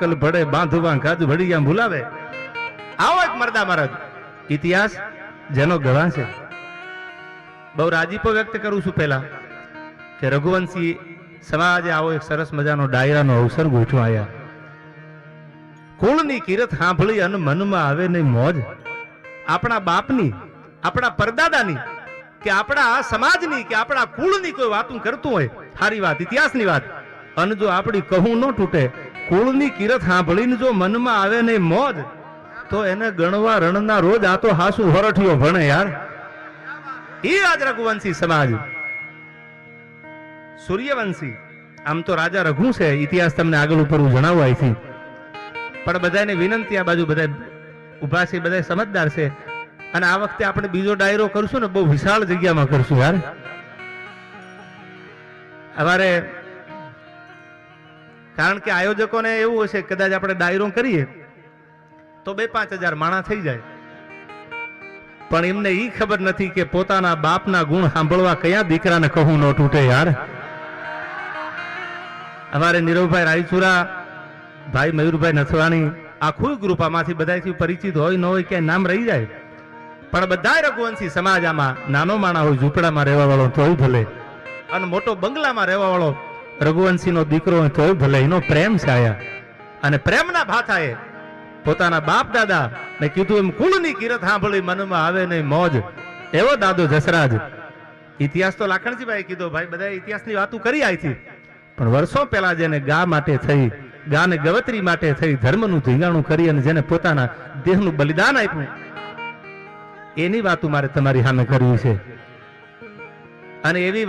હાકલ ભડે બાંધવા ગાજ ભડિયા ભૂલાવે. આવો એક મરદા મરદ ઇતિહાસ જેનો ગવાહ છે. બહુ રાજીપો વ્યક્ત કરું છું પહેલા કે રઘુવંશી સમાજે આવો એક સરસ મજાનો ડાયરાનો અવસર ગોઠવા આવ્યા. કુળની કિરત સાંભળી અને મનમાં આવે નહીં મોજ. આપણા બાપની, આપણા પરદાદાની કે આપણા સમાજની કે આપણા કુળની કોઈ વાતું કરતું હોય, સારી વાત, ઇતિહાસની વાત, અને જો આપણી કહું ન તૂટે, કુળની કિરત સાંભળીને જો મનમાં આવે નહીં મોજ, તો એને ગણવા રણના રોજ આ તો હાસુ હરઠિયો ભણે યાર. એ આજ રઘુવંશી સમાજ. સૂર્યવંશી આમ તો રાજા રઘુ છે, ઇતિહાસ તમને આગળ ઉપર જણાવવા અહીંથી, પણ બધાને વિનંતી, આ બાજુ બધા ઉભા છે, બધા સમજદાર છે, અને આ વખતે આપણે બીજો ડાયરો કરશું ને બહુ વિશાળ જગ્યામાં કરશું યાર. અમારે કારણ કે આયોજકોને એવું હશે કદાચ આપણે ડાયરો કરીએ તો 2-5 હજાર માણસ થઈ જાય, પણ એમને ઈ ખબર નથી કે પોતાના બાપના ગુણ સાંભળવા કયા દીકરાને કહું ન તૂટે યાર. અમારે નીરવભાઈ રાયચુરા, ભાઈ મયુરભાઈ નથવાણી, આખું ગ્રુપ આમાંથી બધાથી પરિચિત હોય ન હોય ક્યાંય નામ રહી જાય, પણ બધા રઘુવંશી સમાજ આમાં નાનો માણા હોય, ઝૂંપડામાં રહેવા વાળો તોય ભલે, અને મોટો બંગલામાં રહેવા વાળો રઘુવંશીનો દીકરો હોય તોય ભલે, એનો પ્રેમ છે આયા. અને પ્રેમના ભાથાએ પોતાના બાપ દાદા ને કીધું એમ કુળની કિરત સાંભળી મનમાં આવે નહીં મોજ. એવો દાદો જસરાજ. ઇતિહાસ તો લાખણજીભાઈ કીધો, ભાઈ બધા ઇતિહાસની વાતો કરી આઈથી, પણ વર્ષો પહેલા જેને ગા માટે થઈ, ગાને ગવત્રી માટે થઈ ધર્મનું ધીંગાણું કરી અને જેને પોતાના દેહનું બલિદાન આપ્યું, એની વાતો મારે તમારી સામે કરવી છે. અને એવી